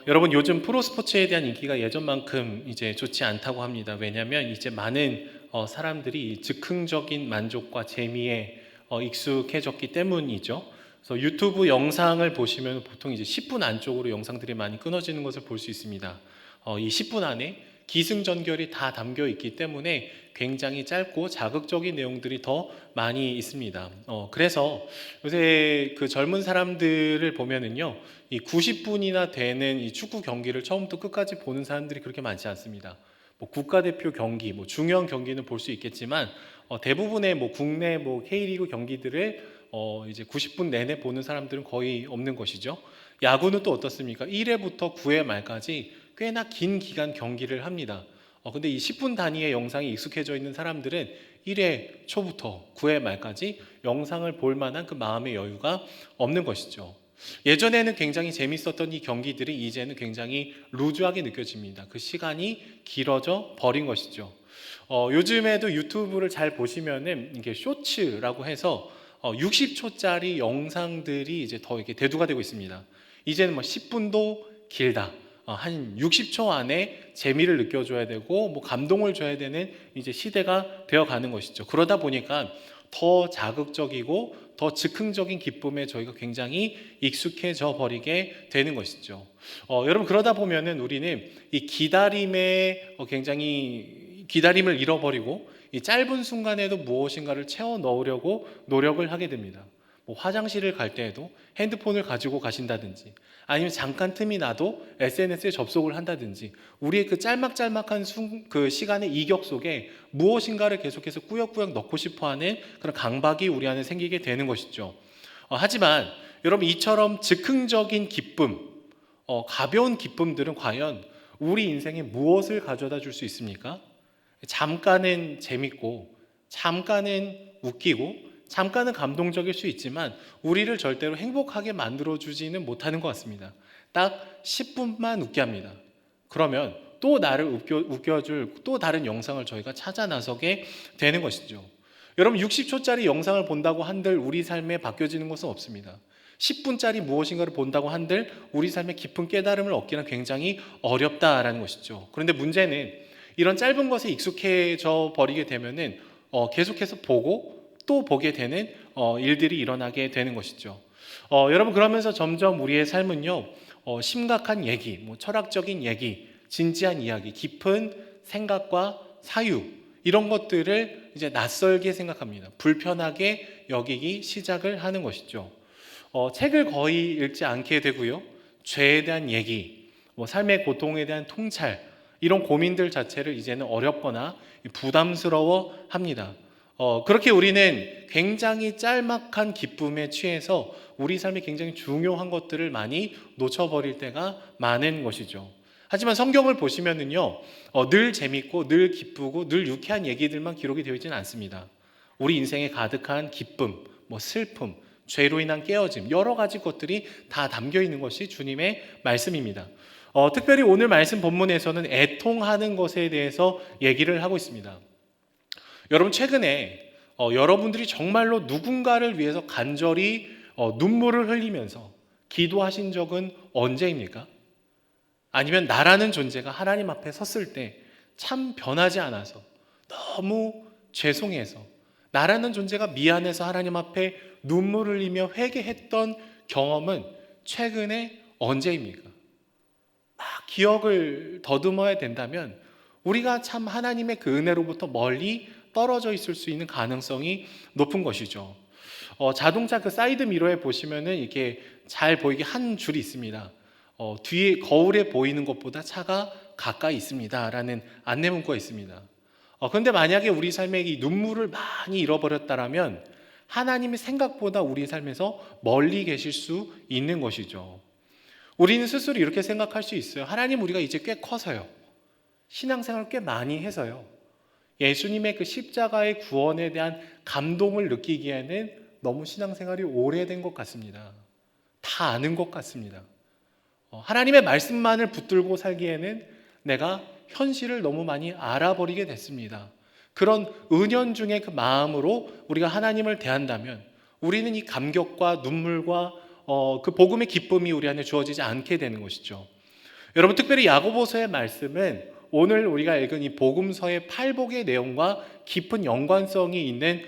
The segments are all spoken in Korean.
여러분 요즘 프로스포츠에 대한 인기가 예전만큼 이제 좋지 않다고 합니다. 왜냐하면 이제 많은 사람들이 즉흥적인 만족과 재미에 익숙해졌기 때문이죠. 그래서 유튜브 영상을 보시면 보통 이제 10분 안쪽으로 영상들이 많이 끊어지는 것을 볼 수 있습니다. 이 10분 안에 기승전결이 다 담겨 있기 때문에 굉장히 짧고 자극적인 내용들이 더 많이 있습니다. 그래서 요새 그 젊은 사람들을 보면은요, 이 90분이나 되는 이 축구 경기를 처음부터 끝까지 보는 사람들이 그렇게 많지 않습니다. 뭐 국가대표 경기, 뭐 중요한 경기는 볼 수 있겠지만 대부분의 뭐 국내 뭐 K리그 경기들을 이제 90분 내내 보는 사람들은 거의 없는 것이죠. 야구는 또 어떻습니까? 1회부터 9회 말까지 꽤나 긴 기간 경기를 합니다. 근데 이 10분 단위의 영상이 익숙해져 있는 사람들은 1회 초부터 9회 말까지 영상을 볼 만한 그 마음의 여유가 없는 것이죠. 예전에는 굉장히 재밌었던 이 경기들이 이제는 굉장히 루즈하게 느껴집니다. 그 시간이 길어져 버린 것이죠. 요즘에도 유튜브를 잘 보시면은 이게 쇼츠라고 해서 60초짜리 영상들이 이제 더 이렇게 대두가 되고 있습니다. 이제는 뭐 10분도 길다. 한 60초 안에 재미를 느껴줘야 되고 뭐 감동을 줘야 되는 이제 시대가 되어가는 것이죠. 그러다 보니까 더 자극적이고 더 즉흥적인 기쁨에 저희가 굉장히 익숙해져 버리게 되는 것이죠. 여러분 그러다 보면은 우리는 이 기다림에 굉장히 기다림을 잃어버리고 이 짧은 순간에도 무엇인가를 채워 넣으려고 노력을 하게 됩니다. 뭐 화장실을 갈 때에도 핸드폰을 가지고 가신다든지 아니면 잠깐 틈이 나도 SNS에 접속을 한다든지 우리의 그 짤막짤막한 그 시간의 이격 속에 무엇인가를 계속해서 꾸역꾸역 넣고 싶어하는 그런 강박이 우리 안에 생기게 되는 것이죠. 하지만 여러분 이처럼 즉흥적인 기쁨, 가벼운 기쁨들은 과연 우리 인생에 무엇을 가져다 줄 수 있습니까? 잠깐은 재밌고 잠깐은 웃기고 잠깐은 감동적일 수 있지만 우리를 절대로 행복하게 만들어주지는 못하는 것 같습니다. 딱 10분만 웃게 합니다. 그러면 또 나를 웃겨줄 또 다른 영상을 저희가 찾아 나서게 되는 것이죠. 여러분 60초짜리 영상을 본다고 한들 우리 삶에 바뀌어지는 것은 없습니다. 10분짜리 무엇인가를 본다고 한들 우리 삶에 깊은 깨달음을 얻기는 굉장히 어렵다라는 것이죠. 그런데 문제는 이런 짧은 것에 익숙해져 버리게 되면은 계속해서 보고 또 보게 되는 일들이 일어나게 되는 것이죠. 여러분 그러면서 점점 우리의 삶은요 심각한 얘기, 뭐 철학적인 얘기, 진지한 이야기, 깊은 생각과 사유 이런 것들을 이제 낯설게 생각합니다. 불편하게 여기기 시작을 하는 것이죠. 책을 거의 읽지 않게 되고요. 죄에 대한 얘기, 뭐 삶의 고통에 대한 통찰 이런 고민들 자체를 이제는 어렵거나 부담스러워 합니다. 그렇게 우리는 굉장히 짤막한 기쁨에 취해서 우리 삶에 굉장히 중요한 것들을 많이 놓쳐버릴 때가 많은 것이죠. 하지만 성경을 보시면은요, 늘 재밌고 늘 기쁘고 늘 유쾌한 얘기들만 기록이 되어 있지는 않습니다. 우리 인생에 가득한 기쁨, 뭐 슬픔, 죄로 인한 깨어짐, 여러 가지 것들이 다 담겨 있는 것이 주님의 말씀입니다. 특별히 오늘 말씀 본문에서는 애통하는 것에 대해서 얘기를 하고 있습니다. 여러분 최근에 여러분들이 정말로 누군가를 위해서 간절히 눈물을 흘리면서 기도하신 적은 언제입니까? 아니면 나라는 존재가 하나님 앞에 섰을 때 참 변하지 않아서 너무 죄송해서 나라는 존재가 미안해서 하나님 앞에 눈물을 흘리며 회개했던 경험은 최근에 언제입니까? 막 기억을 더듬어야 된다면 우리가 참 하나님의 그 은혜로부터 멀리 떨어져 있을 수 있는 가능성이 높은 것이죠. 자동차 그 사이드 미러에 보시면은 이렇게 잘 보이게 한 줄이 있습니다. 뒤에 거울에 보이는 것보다 차가 가까이 있습니다라는 안내 문구가 있습니다. 그런데 만약에 우리 삶에 이 눈물을 많이 잃어버렸다라면 하나님이 생각보다 우리 삶에서 멀리 계실 수 있는 것이죠. 우리는 스스로 이렇게 생각할 수 있어요. 하나님 우리가 이제 꽤 커서요. 신앙생활을 꽤 많이 해서요. 예수님의 그 십자가의 구원에 대한 감동을 느끼기에는 너무 신앙생활이 오래된 것 같습니다. 다 아는 것 같습니다. 하나님의 말씀만을 붙들고 살기에는 내가 현실을 너무 많이 알아버리게 됐습니다. 그런 은연중의 그 마음으로 우리가 하나님을 대한다면 우리는 이 감격과 눈물과 그 복음의 기쁨이 우리 안에 주어지지 않게 되는 것이죠. 여러분, 특별히 야고보서의 말씀은 오늘 우리가 읽은 이 복음서의 팔복의 내용과 깊은 연관성이 있는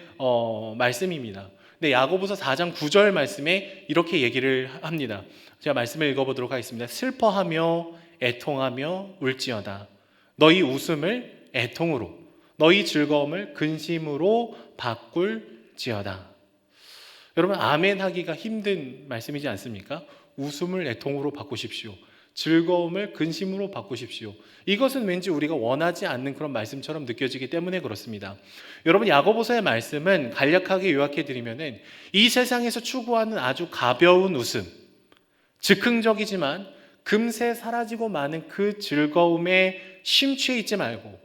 말씀입니다. 근데 야고보서 4장 9절 말씀에 이렇게 얘기를 합니다. 제가 말씀을 읽어보도록 하겠습니다. 슬퍼하며 애통하며 울지어다. 너희 웃음을 애통으로, 너희 즐거움을 근심으로 바꿀지어다. 여러분, 아멘 하기가 힘든 말씀이지 않습니까? 웃음을 애통으로 바꾸십시오. 즐거움을 근심으로 바꾸십시오. 이것은 왠지 우리가 원하지 않는 그런 말씀처럼 느껴지기 때문에 그렇습니다. 여러분, 야고보서의 말씀은 간략하게 요약해 드리면은 이 세상에서 추구하는 아주 가벼운 웃음, 즉흥적이지만 금세 사라지고 마는 그 즐거움에 심취해 있지 말고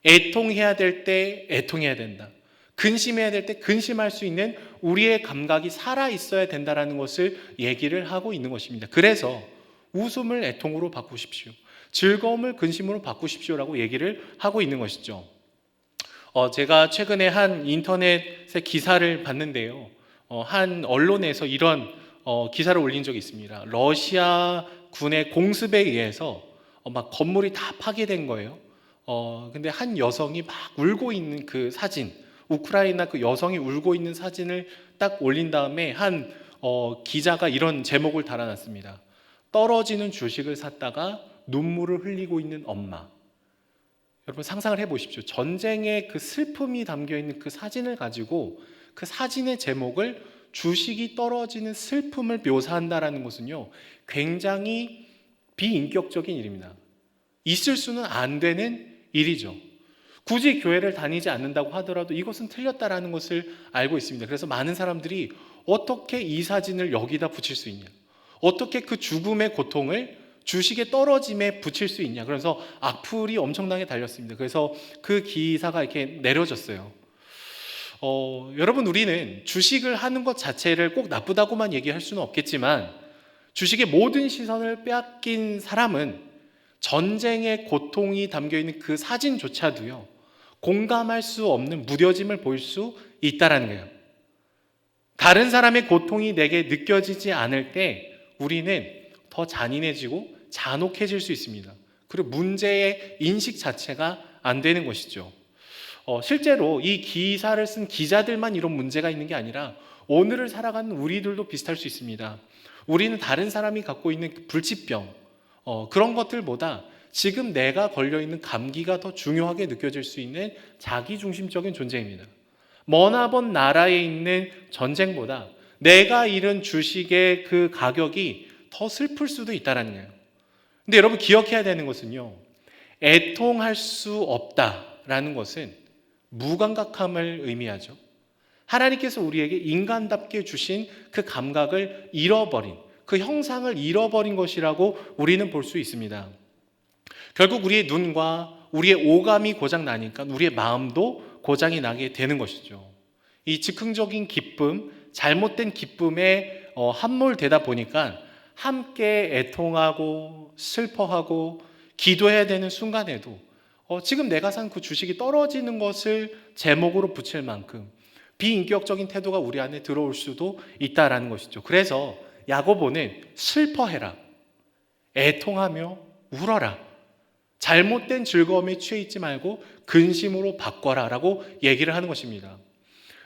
애통해야 될 때 애통해야 된다. 근심해야 될 때 근심할 수 있는 우리의 감각이 살아 있어야 된다는 것을 얘기를 하고 있는 것입니다. 그래서 웃음을 애통으로 바꾸십시오. 즐거움을 근심으로 바꾸십시오라고 얘기를 하고 있는 것이죠. 제가 최근에 한 인터넷의 기사를 봤는데요. 한 언론에서 이런 기사를 올린 적이 있습니다. 러시아 군의 공습에 의해서 막 건물이 다 파괴된 거예요. 근데 한 여성이 막 울고 있는 그 사진, 우크라이나 그 여성이 울고 있는 사진을 딱 올린 다음에 한 기자가 이런 제목을 달아놨습니다. 떨어지는 주식을 샀다가 눈물을 흘리고 있는 엄마. 여러분, 상상을 해보십시오. 전쟁의 그 슬픔이 담겨있는 그 사진을 가지고 그 사진의 제목을 주식이 떨어지는 슬픔을 묘사한다는 것은요, 굉장히 비인격적인 일입니다. 있을 수는 안 되는 일이죠. 굳이 교회를 다니지 않는다고 하더라도 이것은 틀렸다라는 것을 알고 있습니다. 그래서 많은 사람들이 어떻게 이 사진을 여기다 붙일 수 있냐, 어떻게 그 죽음의 고통을 주식의 떨어짐에 붙일 수 있냐, 그래서 악플이 엄청나게 달렸습니다. 그래서 그 기사가 이렇게 내려졌어요. 여러분, 우리는 주식을 하는 것 자체를 꼭 나쁘다고만 얘기할 수는 없겠지만 주식의 모든 시선을 빼앗긴 사람은 전쟁의 고통이 담겨있는 그 사진조차도요, 공감할 수 없는 무뎌짐을 보일 수 있다는 거예요. 다른 사람의 고통이 내게 느껴지지 않을 때 우리는 더 잔인해지고 잔혹해질 수 있습니다. 그리고 문제의 인식 자체가 안 되는 것이죠. 실제로 이 기사를 쓴 기자들만 이런 문제가 있는 게 아니라 오늘을 살아가는 우리들도 비슷할 수 있습니다. 우리는 다른 사람이 갖고 있는 불치병, 그런 것들보다 지금 내가 걸려있는 감기가 더 중요하게 느껴질 수 있는 자기중심적인 존재입니다. 머나먼 나라에 있는 전쟁보다 내가 잃은 주식의 그 가격이 더 슬플 수도 있다는 거예요. 근데 여러분, 기억해야 되는 것은요, 애통할 수 없다라는 것은 무감각함을 의미하죠. 하나님께서 우리에게 인간답게 주신 그 감각을 잃어버린, 그 형상을 잃어버린 것이라고 우리는 볼 수 있습니다. 결국 우리의 눈과 우리의 오감이 고장 나니까 우리의 마음도 고장이 나게 되는 것이죠. 이 즉흥적인 기쁨, 잘못된 기쁨에 함몰되다 보니까 함께 애통하고 슬퍼하고 기도해야 되는 순간에도 지금 내가 산 그 주식이 떨어지는 것을 제목으로 붙일 만큼 비인격적인 태도가 우리 안에 들어올 수도 있다라는 것이죠. 그래서 야고보는 슬퍼해라, 애통하며 울어라, 잘못된 즐거움에 취해 있지 말고 근심으로 바꿔라 라고 얘기를 하는 것입니다.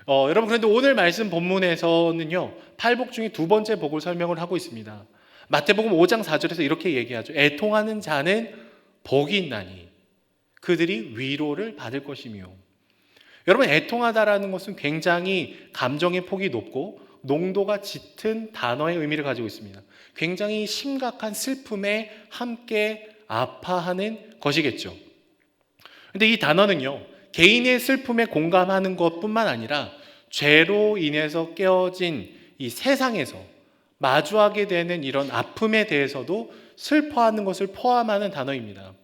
여러분, 그런데 오늘 말씀 본문에서는요, 팔복 중에 두 번째 복을 설명을 하고 있습니다. 마태복음 5장 4절에서 이렇게 얘기하죠. 애통하는 자는 복이 있나니 그들이 위로를 받을 것이며. 여러분, 애통하다라는 것은 굉장히 감정의 폭이 높고 농도가 짙은 단어의 의미를 가지고 있습니다. 굉장히 심각한 슬픔에 함께 아파하는 것이겠죠. 근데 이 단어는요, 개인의 슬픔에 공감하는 것뿐만 아니라 죄로 인해서 깨어진 이 세상에서 마주하게 되는 이런 아픔에 대해서도 슬퍼하는 것을 포함하는 단어입니다.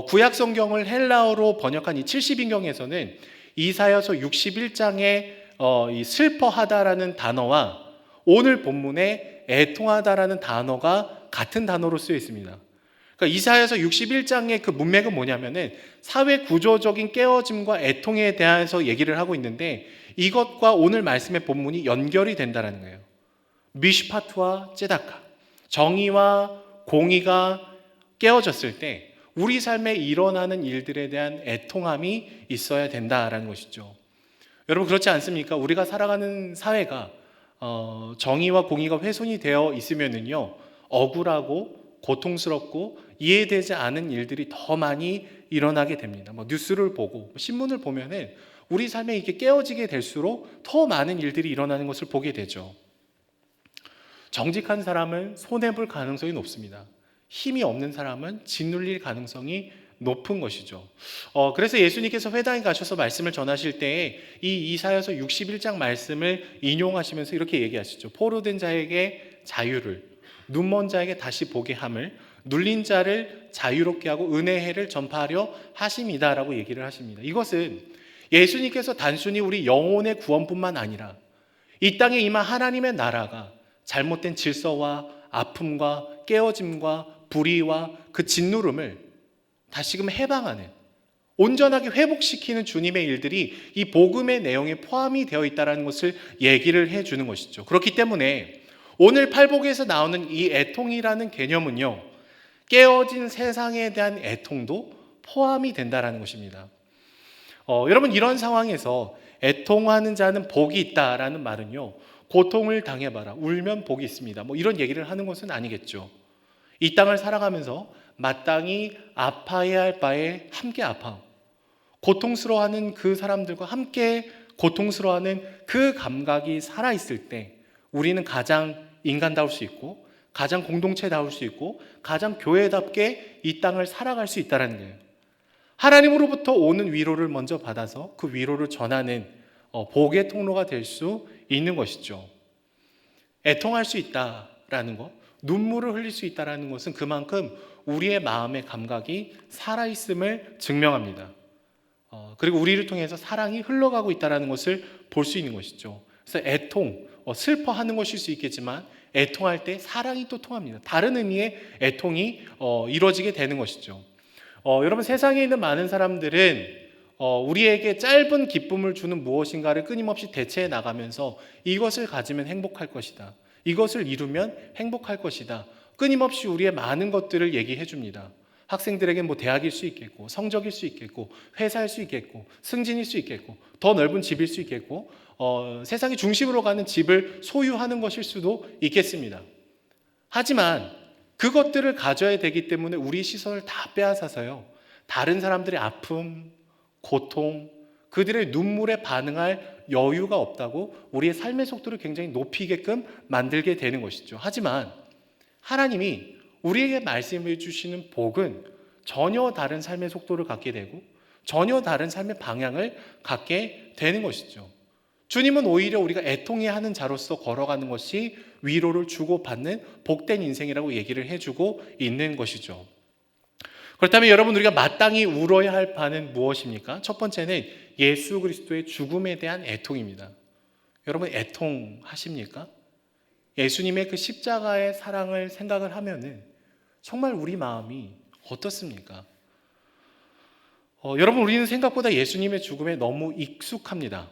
구약 성경을 헬라어로 번역한 이 70인경에서는 이사야서 61장에 이 슬퍼하다라는 단어와 오늘 본문에 애통하다라는 단어가 같은 단어로 쓰여 있습니다. 그러니까 이사야서 61장의 그 문맥은 뭐냐면은 사회 구조적인 깨어짐과 애통에 대해서 얘기를 하고 있는데 이것과 오늘 말씀의 본문이 연결이 된다는 거예요. 미슈파트와 째다카, 정의와 공의가 깨어졌을 때 우리 삶에 일어나는 일들에 대한 애통함이 있어야 된다라는 것이죠. 여러분 그렇지 않습니까? 우리가 살아가는 사회가 정의와 공의가 훼손이 되어 있으면은요, 억울하고 고통스럽고 이해되지 않은 일들이 더 많이 일어나게 됩니다. 뭐 뉴스를 보고 신문을 보면은 우리 삶에 이게 깨어지게 될수록 더 많은 일들이 일어나는 것을 보게 되죠. 정직한 사람은 손해볼 가능성이 높습니다. 힘이 없는 사람은 짓눌릴 가능성이 높은 것이죠. 그래서 예수님께서 회당에 가셔서 말씀을 전하실 때에 이 이사야서 61장 말씀을 인용하시면서 이렇게 얘기하시죠. 포로된 자에게 자유를, 눈먼 자에게 다시 보게 함을, 눌린 자를 자유롭게 하고 은혜의 해를 전파하려 하심이다라고 얘기를 하십니다. 이것은 예수님께서 단순히 우리 영혼의 구원뿐만 아니라 이 땅에 임한 하나님의 나라가 잘못된 질서와 아픔과 깨어짐과 불의와 그 짓누름을 다시금 해방하는, 온전하게 회복시키는 주님의 일들이 이 복음의 내용에 포함이 되어 있다는 것을 얘기를 해주는 것이죠. 그렇기 때문에 오늘 팔복에서 나오는 이 애통이라는 개념은요, 깨어진 세상에 대한 애통도 포함이 된다는 것입니다. 여러분 이런 상황에서 애통하는 자는 복이 있다라는 말은요, 고통을 당해봐라, 울면 복이 있습니다, 뭐 이런 얘기를 하는 것은 아니겠죠. 이 땅을 살아가면서 마땅히 아파해야 할 바에 함께 아파하고 고통스러워하는 그 사람들과 함께 고통스러워하는 그 감각이 살아있을 때 우리는 가장 인간다울 수 있고 가장 공동체다울 수 있고 가장 교회답게 이 땅을 살아갈 수 있다는 거예요. 하나님으로부터 오는 위로를 먼저 받아서 그 위로를 전하는 복의 통로가 될 수 있는 것이죠. 애통할 수 있다라는 것, 눈물을 흘릴 수 있다는 것은 그만큼 우리의 마음의 감각이 살아있음을 증명합니다. 그리고 우리를 통해서 사랑이 흘러가고 있다는 것을 볼 수 있는 것이죠. 그래서 애통, 슬퍼하는 것일 수 있겠지만 애통할 때 사랑이 또 통합니다. 다른 의미의 애통이 이루어지게 되는 것이죠. 여러분 세상에 있는 많은 사람들은 우리에게 짧은 기쁨을 주는 무엇인가를 끊임없이 대체해 나가면서 이것을 가지면 행복할 것이다, 이것을 이루면 행복할 것이다, 끊임없이 우리의 많은 것들을 얘기해 줍니다. 학생들에게 뭐 대학일 수 있겠고 성적일 수 있겠고 회사일 수 있겠고 승진일 수 있겠고 더 넓은 집일 수 있겠고 세상의 중심으로 가는 집을 소유하는 것일 수도 있겠습니다. 하지만 그것들을 가져야 되기 때문에 우리 시선을 다 빼앗아서요, 다른 사람들의 아픔, 고통, 그들의 눈물에 반응할 여유가 없다고 우리의 삶의 속도를 굉장히 높이게끔 만들게 되는 것이죠. 하지만 하나님이 우리에게 말씀해 주시는 복은 전혀 다른 삶의 속도를 갖게 되고 전혀 다른 삶의 방향을 갖게 되는 것이죠. 주님은 오히려 우리가 애통해야 하는 자로서 걸어가는 것이 위로를 주고받는 복된 인생이라고 얘기를 해주고 있는 것이죠. 그렇다면 여러분 우리가 마땅히 울어야 할 바는 무엇입니까? 첫 번째는 예수 그리스도의 죽음에 대한 애통입니다. 여러분 애통하십니까? 예수님의 그 십자가의 사랑을 생각을 하면은 정말 우리 마음이 어떻습니까? 여러분 우리는 생각보다 예수님의 죽음에 너무 익숙합니다.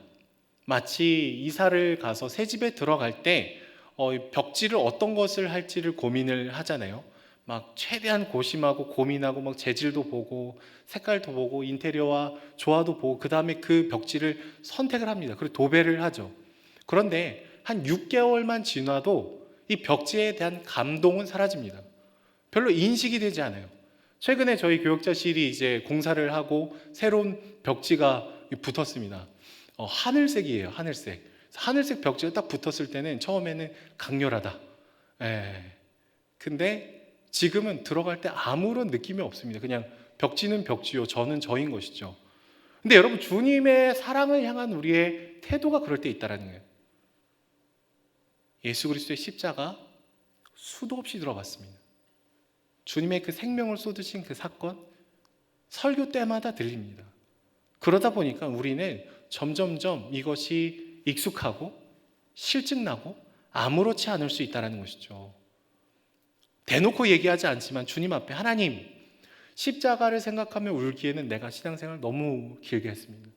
마치 이사를 가서 새 집에 들어갈 때 벽지를 어떤 것을 할지를 고민을 하잖아요. 막 최대한 고심하고 고민하고 막 재질도 보고 색깔도 보고 인테리어와 조화도 보고 그 다음에 그 벽지를 선택을 합니다. 그리고 도배를 하죠. 그런데 한 6개월만 지나도 이 벽지에 대한 감동은 사라집니다. 별로 인식이 되지 않아요. 최근에 저희 교역자실이 이제 공사를 하고 새로운 벽지가 붙었습니다. 하늘색이에요, 하늘색. 하늘색 벽지가 딱 붙었을 때는 처음에는 강렬하다. 근데 지금은 들어갈 때 아무런 느낌이 없습니다. 그냥 벽지는 벽지요, 저는 저인 것이죠. 근데 여러분 주님의 사랑을 향한 우리의 태도가 그럴 때 있다는 거예요. 예수 그리스도의 십자가 수도 없이 들어갔습니다. 주님의 그 생명을 쏟으신 그 사건 설교 때마다 들립니다. 그러다 보니까 우리는 점점점 이것이 익숙하고 실증나고 아무렇지 않을 수 있다는 것이죠. 대놓고 얘기하지 않지만 주님 앞에 하나님, 십자가를 생각하며 울기에는 내가 신앙생활 너무 길게 했습니다.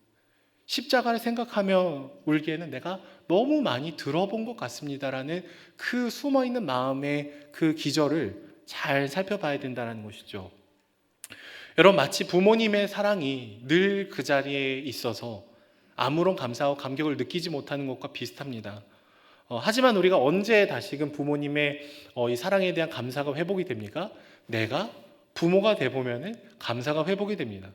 십자가를 생각하며 울기에는 내가 너무 많이 들어본 것 같습니다라는 그 숨어있는 마음의 그 기저를 잘 살펴봐야 된다는 것이죠. 여러분, 마치 부모님의 사랑이 늘 그 자리에 있어서 아무런 감사와 감격을 느끼지 못하는 것과 비슷합니다. 하지만 우리가 언제 다시금 부모님의 이 사랑에 대한 감사가 회복이 됩니까? 내가 부모가 돼보면 감사가 회복이 됩니다.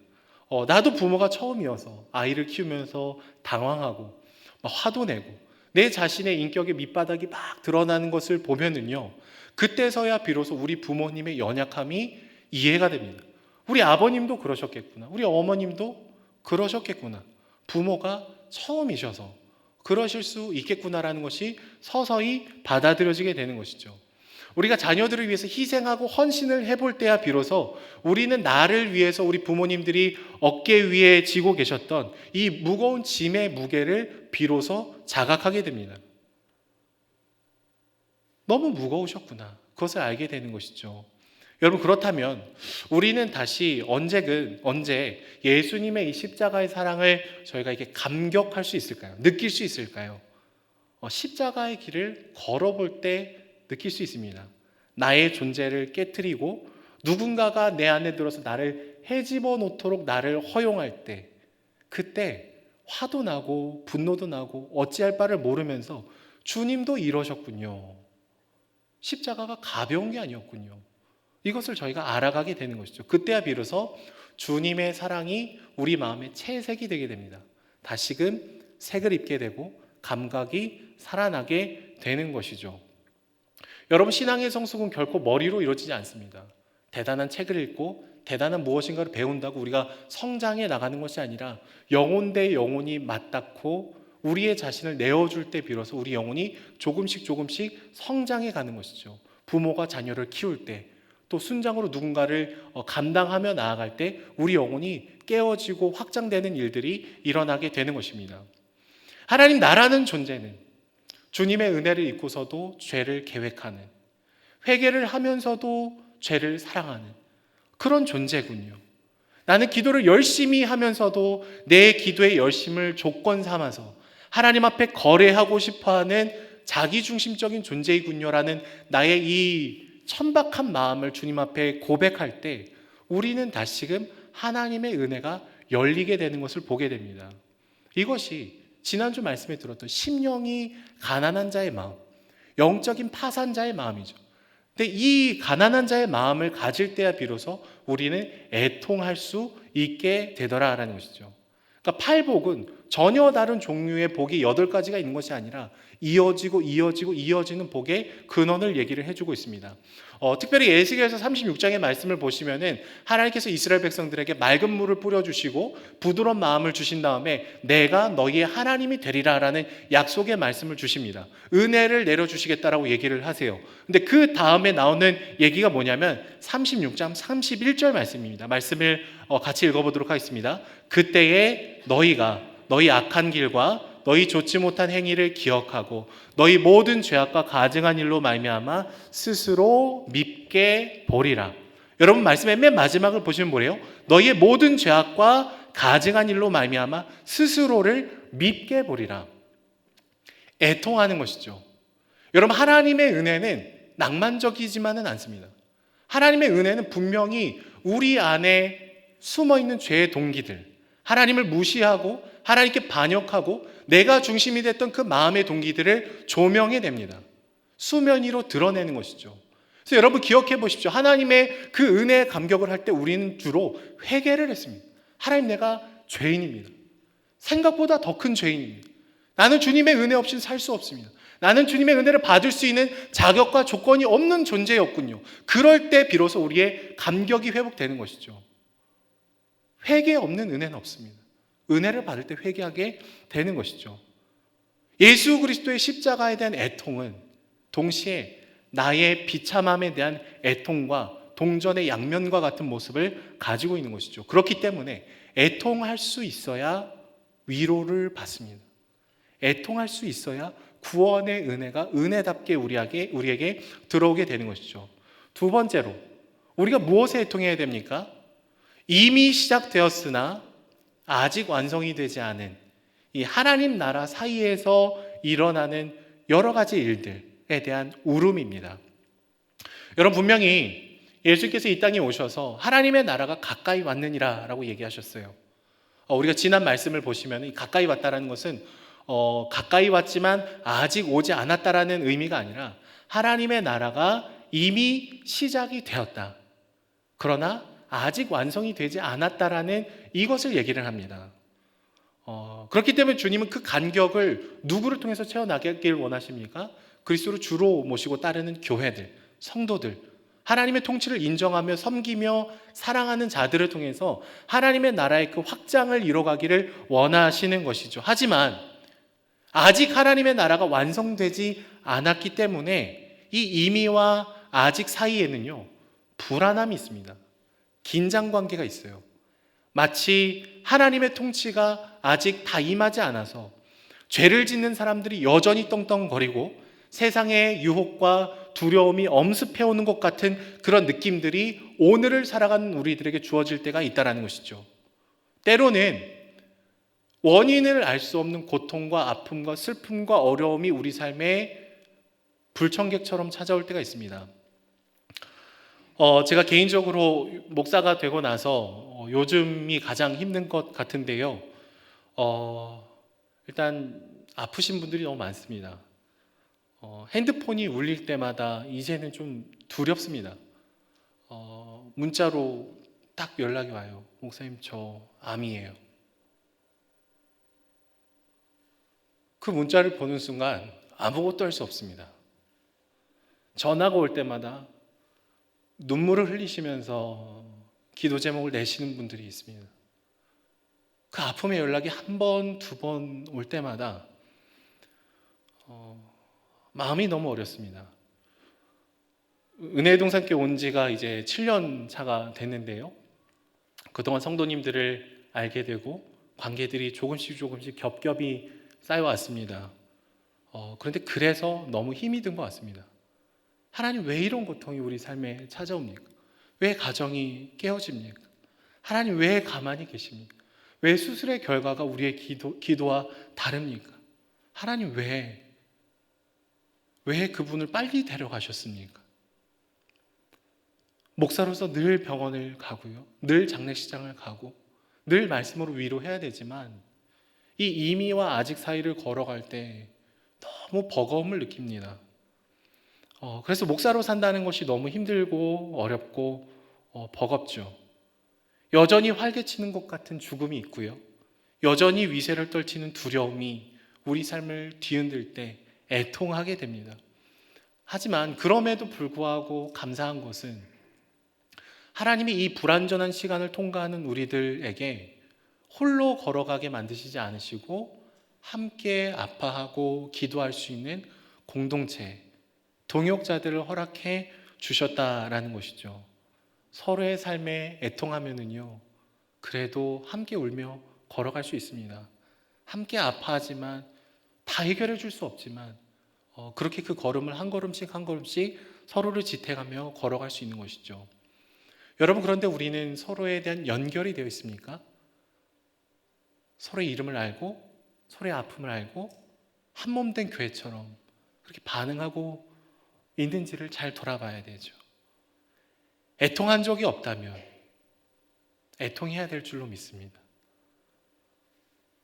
나도 부모가 처음이어서 아이를 키우면서 당황하고 막 화도 내고 내 자신의 인격의 밑바닥이 막 드러나는 것을 보면은요, 그때서야 비로소 우리 부모님의 연약함이 이해가 됩니다. 우리 아버님도 그러셨겠구나. 우리 어머님도 그러셨겠구나. 부모가 처음이셔서 그러실 수 있겠구나라는 것이 서서히 받아들여지게 되는 것이죠. 우리가 자녀들을 위해서 희생하고 헌신을 해볼 때야 비로소 우리는 나를 위해서 우리 부모님들이 어깨 위에 지고 계셨던 이 무거운 짐의 무게를 비로소 자각하게 됩니다. 너무 무거우셨구나. 그것을 알게 되는 것이죠. 여러분, 그렇다면 우리는 다시 언제 예수님의 이 십자가의 사랑을 저희가 이렇게 감격할 수 있을까요? 느낄 수 있을까요? 십자가의 길을 걸어볼 때 느낄 수 있습니다. 나의 존재를 깨트리고 누군가가 내 안에 들어서 나를 헤집어 놓도록 나를 허용할 때, 그때 화도 나고 분노도 나고 어찌할 바를 모르면서 주님도 이러셨군요. 십자가가 가벼운 게 아니었군요. 이것을 저희가 알아가게 되는 것이죠. 그때야 비로소 주님의 사랑이 우리 마음에 채색이 되게 됩니다. 다시금 색을 입게 되고 감각이 살아나게 되는 것이죠. 여러분, 신앙의 성숙은 결코 머리로 이루어지지 않습니다. 대단한 책을 읽고 대단한 무엇인가를 배운다고 우리가 성장해 나가는 것이 아니라 영혼 대 영혼이 맞닿고 우리의 자신을 내어줄 때 비로소 우리 영혼이 조금씩 성장해 가는 것이죠. 부모가 자녀를 키울 때, 또 순장으로 누군가를 감당하며 나아갈 때 우리 영혼이 깨어지고 확장되는 일들이 일어나게 되는 것입니다. 하나님 나라는 존재는 주님의 은혜를 입고서도 죄를 계획하는, 회개를 하면서도 죄를 사랑하는 그런 존재군요. 나는 기도를 열심히 하면서도 내 기도의 열심을 조건 삼아서 하나님 앞에 거래하고 싶어하는 자기중심적인 존재이군요라는 나의 이 천박한 마음을 주님 앞에 고백할 때 우리는 다시금 하나님의 은혜가 열리게 되는 것을 보게 됩니다. 이것이 지난주 말씀에 들었던 심령이 가난한 자의 마음, 영적인 파산자의 마음이죠. 근데 이 가난한 자의 마음을 가질 때야 비로소 우리는 애통할 수 있게 되더라라는 것이죠. 그러니까 팔복은 전혀 다른 종류의 복이 8가지가 있는 것이 아니라 이어지는 복의 근원을 얘기를 해주고 있습니다. 특별히 에스겔서 36장의 말씀을 보시면은 하나님께서 이스라엘 백성들에게 맑은 물을 뿌려주시고 부드러운 마음을 주신 다음에 내가 너희의 하나님이 되리라라는 약속의 말씀을 주십니다. 은혜를 내려주시겠다라고 얘기를 하세요. 근데 그 다음에 나오는 얘기가 뭐냐면 36장 31절 말씀입니다. 말씀을 같이 읽어보도록 하겠습니다. 그때에 너희가 너희 악한 길과 너희 좋지 못한 행위를 기억하고 너희 모든 죄악과 가증한 일로 말미암아 스스로 밉게 보리라. 여러분, 말씀의 맨 마지막을 보시면 뭐래요? 너희의 모든 죄악과 가증한 일로 말미암아 스스로를 밉게 보리라. 애통하는 것이죠. 여러분, 하나님의 은혜는 낭만적이지만은 않습니다. 하나님의 은혜는 분명히 우리 안에 숨어있는 죄의 동기들, 하나님을 무시하고 하나님께 반역하고 내가 중심이 됐던 그 마음의 동기들을 조명해냅니다. 수면 위로 드러내는 것이죠. 그래서 여러분 기억해 보십시오. 하나님의 그 은혜의 감격을 할 때 우리는 주로 회개를 했습니다. 하나님, 내가 죄인입니다. 생각보다 더 큰 죄인입니다. 나는 주님의 은혜 없이는 살 수 없습니다. 나는 주님의 은혜를 받을 수 있는 자격과 조건이 없는 존재였군요. 그럴 때 비로소 우리의 감격이 회복되는 것이죠. 회개 없는 은혜는 없습니다. 은혜를 받을 때 회개하게 되는 것이죠. 예수 그리스도의 십자가에 대한 애통은 동시에 나의 비참함에 대한 애통과 동전의 양면과 같은 모습을 가지고 있는 것이죠. 그렇기 때문에 애통할 수 있어야 위로를 받습니다. 애통할 수 있어야 구원의 은혜가 은혜답게 우리에게 들어오게 되는 것이죠. 두 번째로 우리가 무엇에 애통해야 됩니까? 이미 시작되었으나 아직 완성이 되지 않은 이 하나님 나라 사이에서 일어나는 여러 가지 일들에 대한 울음입니다. 여러분, 분명히 예수께서 이 땅에 오셔서 하나님의 나라가 가까이 왔느니라 라고 얘기하셨어요. 우리가 지난 말씀을 보시면 이 가까이 왔다라는 것은 가까이 왔지만 아직 오지 않았다라는 의미가 아니라 하나님의 나라가 이미 시작이 되었다. 그러나 아직 완성이 되지 않았다라는 이것을 얘기를 합니다. 그렇기 때문에 주님은 그 간격을 누구를 통해서 채워나가길 원하십니까? 그리스도를 주로 모시고 따르는 교회들, 성도들, 하나님의 통치를 인정하며 섬기며 사랑하는 자들을 통해서 하나님의 나라의 그 확장을 이뤄가기를 원하시는 것이죠. 하지만 아직 하나님의 나라가 완성되지 않았기 때문에 이 이미와 아직 사이에는요, 불안함이 있습니다. 긴장 관계가 있어요. 마치 하나님의 통치가 아직 다 임하지 않아서 죄를 짓는 사람들이 여전히 떵떵거리고 세상의 유혹과 두려움이 엄습해오는 것 같은 그런 느낌들이 오늘을 살아가는 우리들에게 주어질 때가 있다는 것이죠. 때로는 원인을 알 수 없는 고통과 아픔과 슬픔과 어려움이 우리 삶에 불청객처럼 찾아올 때가 있습니다. 제가 개인적으로 목사가 되고 나서 요즘이 가장 힘든 것 같은데요. 일단 아프신 분들이 너무 많습니다. 핸드폰이 울릴 때마다 이제는 좀 두렵습니다. 문자로 딱 연락이 와요. 목사님, 저 암이에요. 그 문자를 보는 순간 아무것도 할 수 없습니다. 전화가 올 때마다 눈물을 흘리시면서 기도 제목을 내시는 분들이 있습니다. 그 아픔의 연락이 한 번, 두 번 올 때마다 마음이 너무 어렵습니다. 은혜의 동산교회 온 지가 이제 7년 차가 됐는데요. 그동안 성도님들을 알게 되고 관계들이 조금씩 겹겹이 쌓여왔습니다. 그런데 그래서 너무 힘이 든 것 같습니다. 하나님, 왜 이런 고통이 우리 삶에 찾아옵니까? 왜 가정이 깨어집니까? 하나님, 왜 가만히 계십니까? 왜 수술의 결과가 우리의 기도와 다릅니까? 하나님, 왜 그분을 빨리 데려가셨습니까? 목사로서 늘 병원을 가고요, 늘 장례식장을 가고 늘 말씀으로 위로해야 되지만 이 이미와 아직 사이를 걸어갈 때 너무 버거움을 느낍니다. 그래서 목사로 산다는 것이 너무 힘들고 어렵고 버겁죠. 여전히 활개치는 것 같은 죽음이 있고요, 여전히 위세를 떨치는 두려움이 우리 삶을 뒤흔들 때 애통하게 됩니다. 하지만 그럼에도 불구하고 감사한 것은 하나님이 이 불완전한 시간을 통과하는 우리들에게 홀로 걸어가게 만드시지 않으시고 함께 아파하고 기도할 수 있는 공동체, 동역자들을 허락해 주셨다라는 것이죠. 서로의 삶에 애통하면은요, 그래도 함께 울며 걸어갈 수 있습니다. 함께 아파하지만 다 해결해 줄 수 없지만 그렇게 그 걸음을 한 걸음씩 한 걸음씩 서로를 지탱하며 걸어갈 수 있는 것이죠. 여러분, 그런데 우리는 서로에 대한 연결이 되어 있습니까? 서로의 이름을 알고 서로의 아픔을 알고 한 몸 된 교회처럼 그렇게 반응하고 있는지를 잘 돌아봐야 되죠. 애통한 적이 없다면 애통해야 될 줄로 믿습니다.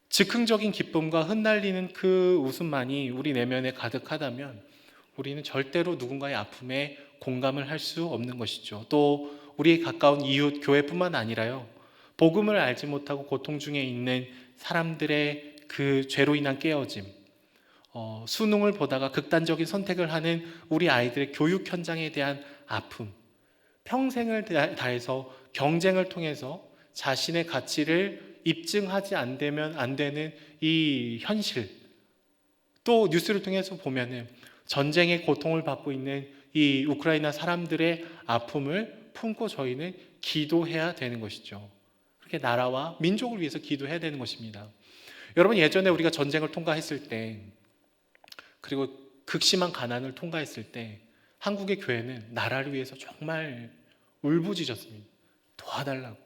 즉흥적인 기쁨과 흩날리는 그 웃음만이 우리 내면에 가득하다면 우리는 절대로 누군가의 아픔에 공감을 할 수 없는 것이죠. 또 우리의 가까운 이웃, 교회뿐만 아니라요, 복음을 알지 못하고 고통 중에 있는 사람들의 그 죄로 인한 깨어짐, 수능을 보다가 극단적인 선택을 하는 우리 아이들의 교육 현장에 대한 아픔, 평생을 다해서 경쟁을 통해서 자신의 가치를 입증하지 않으면 안 되는 이 현실, 또 뉴스를 통해서 보면은 전쟁의 고통을 받고 있는 이 우크라이나 사람들의 아픔을 품고 저희는 기도해야 되는 것이죠. 그렇게 나라와 민족을 위해서 기도해야 되는 것입니다. 여러분, 예전에 우리가 전쟁을 통과했을 때, 그리고 극심한 가난을 통과했을 때 한국의 교회는 나라를 위해서 정말 울부짖었습니다. 도와달라고.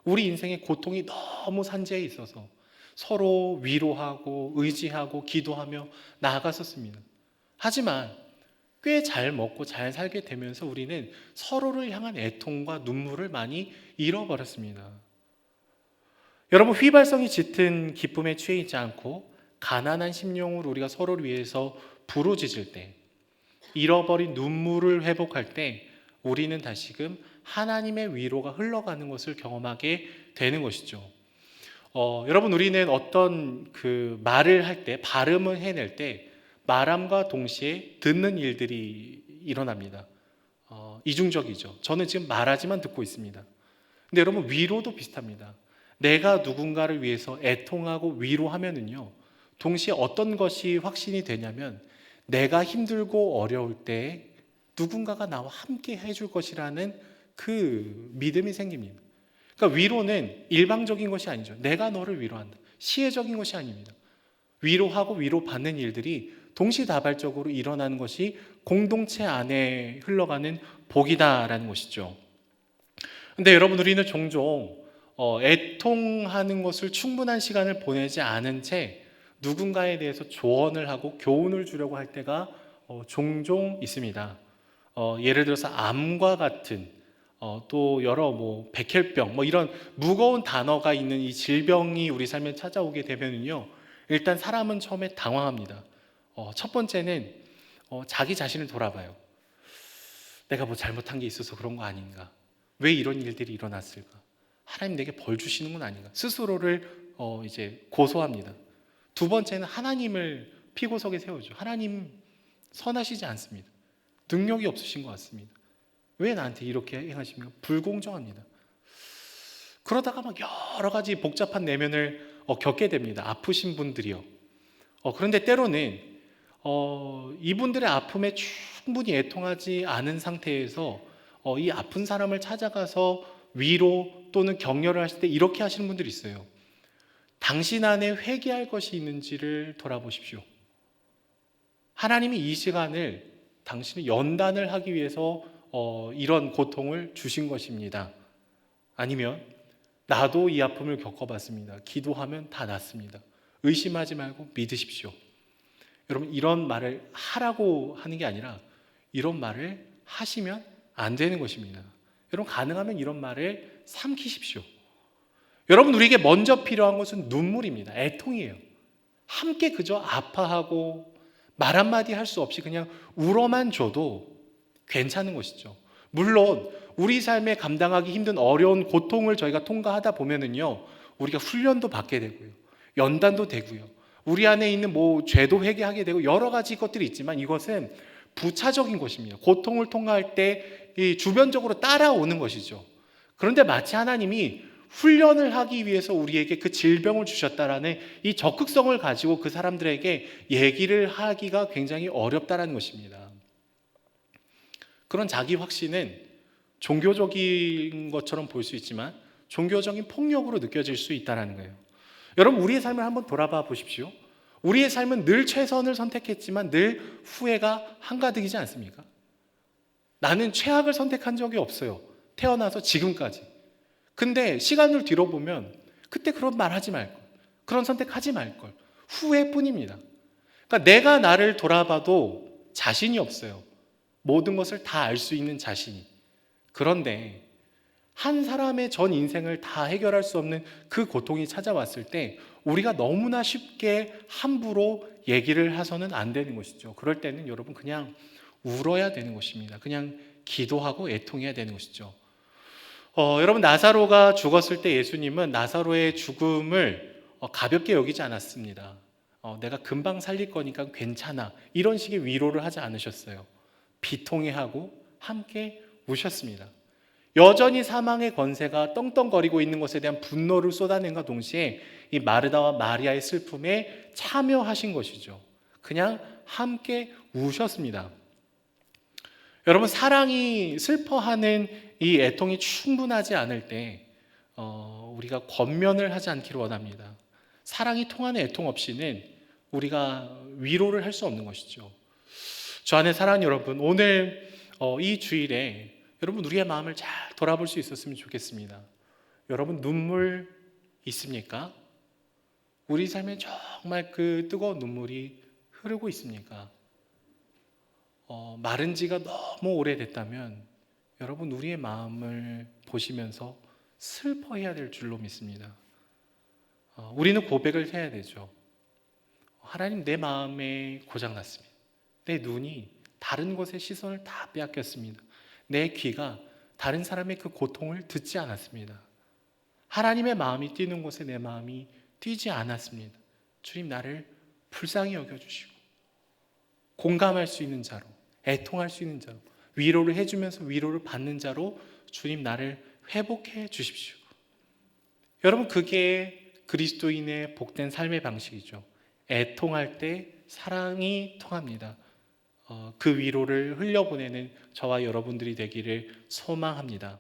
우리 인생의 고통이 너무 산재해 있어서 서로 위로하고 의지하고 기도하며 나아갔었습니다. 하지만 꽤 잘 먹고 잘 살게 되면서 우리는 서로를 향한 애통과 눈물을 많이 잃어버렸습니다. 여러분, 휘발성이 짙은 기쁨에 취해 있지 않고 가난한 심령으로 우리가 서로를 위해서 부르짖을 때, 잃어버린 눈물을 회복할 때 우리는 다시금 하나님의 위로가 흘러가는 것을 경험하게 되는 것이죠. 여러분, 우리는 어떤 그 말을 할 때, 발음을 해낼 때 말함과 동시에 듣는 일들이 일어납니다. 이중적이죠. 저는 지금 말하지만 듣고 있습니다. 근데 여러분, 위로도 비슷합니다. 내가 누군가를 위해서 애통하고 위로하면은요, 동시에 어떤 것이 확신이 되냐면 내가 힘들고 어려울 때 누군가가 나와 함께 해줄 것이라는 그 믿음이 생깁니다. 그러니까 위로는 일방적인 것이 아니죠. 내가 너를 위로한다. 시혜적인 것이 아닙니다. 위로하고 위로받는 일들이 동시다발적으로 일어나는 것이 공동체 안에 흘러가는 복이다라는 것이죠. 근데 여러분, 우리는 종종 애통하는 것을 충분한 시간을 보내지 않은 채 누군가에 대해서 조언을 하고 교훈을 주려고 할 때가 종종 있습니다. 예를 들어서 암과 같은 또 여러 백혈병 이런 무거운 단어가 있는 이 질병이 우리 삶에 찾아오게 되면은요, 일단 사람은 처음에 당황합니다. 첫 번째는 자기 자신을 돌아봐요. 내가 뭐 잘못한 게 있어서 그런 거 아닌가? 왜 이런 일들이 일어났을까? 하나님 내게 벌 주시는 건 아닌가? 스스로를 이제 고소합니다. 두 번째는 하나님을 피고석에 세우죠. 하나님 선하시지 않습니다. 능력이 없으신 것 같습니다. 왜 나한테 이렇게 행하십니까? 불공정합니다. 그러다가 막 여러 가지 복잡한 내면을 겪게 됩니다. 아프신 분들이요. 그런데 때로는 이분들의 아픔에 충분히 애통하지 않은 상태에서 이 아픈 사람을 찾아가서 위로 또는 격려를 하실 때 이렇게 하시는 분들이 있어요. 당신 안에 회개할 것이 있는지를 돌아보십시오. 하나님이 이 시간을 당신의 연단을 하기 위해서 이런 고통을 주신 것입니다. 아니면 나도 이 아픔을 겪어봤습니다. 기도하면 다 낫습니다. 의심하지 말고 믿으십시오. 여러분, 이런 말을 하라고 하는 게 아니라 이런 말을 하시면 안 되는 것입니다. 여러분, 가능하면 이런 말을 삼키십시오. 여러분, 우리에게 먼저 필요한 것은 눈물입니다. 애통이에요. 함께 그저 아파하고 말 한마디 할 수 없이 그냥 울어만 줘도 괜찮은 것이죠. 물론 우리 삶에 감당하기 힘든 어려운 고통을 저희가 통과하다 보면은요, 우리가 훈련도 받게 되고요, 연단도 되고요, 우리 안에 있는 죄도 회개하게 되고 여러 가지 것들이 있지만 이것은 부차적인 것입니다. 고통을 통과할 때 주변적으로 따라오는 것이죠. 그런데 마치 하나님이 훈련을 하기 위해서 우리에게 그 질병을 주셨다라는 이 적극성을 가지고 그 사람들에게 얘기를 하기가 굉장히 어렵다라는 것입니다. 그런 자기 확신은 종교적인 것처럼 보일 수 있지만 종교적인 폭력으로 느껴질 수 있다는 거예요. 여러분, 우리의 삶을 한번 돌아봐 보십시오. 우리의 삶은 늘 최선을 선택했지만 늘 후회가 한가득이지 않습니까? 나는 최악을 선택한 적이 없어요. 태어나서 지금까지. 근데 시간을 뒤로 보면 그때 그런 말 하지 말걸, 그런 선택하지 말걸, 후회뿐입니다. 그러니까 내가 나를 돌아봐도 자신이 없어요. 모든 것을 다 알 수 있는 자신이. 그런데 한 사람의 전 인생을 다 해결할 수 없는 그 고통이 찾아왔을 때 우리가 너무나 쉽게 함부로 얘기를 해서는 안 되는 것이죠. 그럴 때는 여러분 그냥 울어야 되는 것입니다. 그냥 기도하고 애통해야 되는 것이죠. 여러분, 나사로가 죽었을 때 예수님은 나사로의 죽음을 가볍게 여기지 않았습니다. 내가 금방 살릴 거니까 괜찮아, 이런 식의 위로를 하지 않으셨어요. 비통해하고 함께 우셨습니다. 여전히 사망의 권세가 떵떵거리고 있는 것에 대한 분노를 쏟아낸과 동시에 이 마르다와 마리아의 슬픔에 참여하신 것이죠. 그냥 함께 우셨습니다. 여러분, 사랑이 슬퍼하는 이 애통이 충분하지 않을 때 우리가 권면을 하지 않기를 원합니다. 사랑이 통하는 애통 없이는 우리가 위로를 할 수 없는 것이죠. 저 안에 사랑하는 여러분, 오늘 이 주일에 여러분 우리의 마음을 잘 돌아볼 수 있었으면 좋겠습니다. 여러분, 눈물 있습니까? 우리 삶에 정말 그 뜨거운 눈물이 흐르고 있습니까? 마른 지가 너무 오래됐다면 여러분 우리의 마음을 보시면서 슬퍼해야 될 줄로 믿습니다. 우리는 고백을 해야 되죠. 하나님, 내 마음에 고장났습니다. 내 눈이 다른 곳의 시선을 다 빼앗겼습니다. 내 귀가 다른 사람의 그 고통을 듣지 않았습니다. 하나님의 마음이 뛰는 곳에 내 마음이 뛰지 않았습니다. 주님, 나를 불쌍히 여겨주시고 공감할 수 있는 자로, 애통할 수 있는 자로, 위로를 해주면서 위로를 받는 자로 주님 나를 회복해 주십시오. 여러분, 그게 그리스도인의 복된 삶의 방식이죠. 애통할 때 사랑이 통합니다. 그 위로를 흘려보내는 저와 여러분들이 되기를 소망합니다.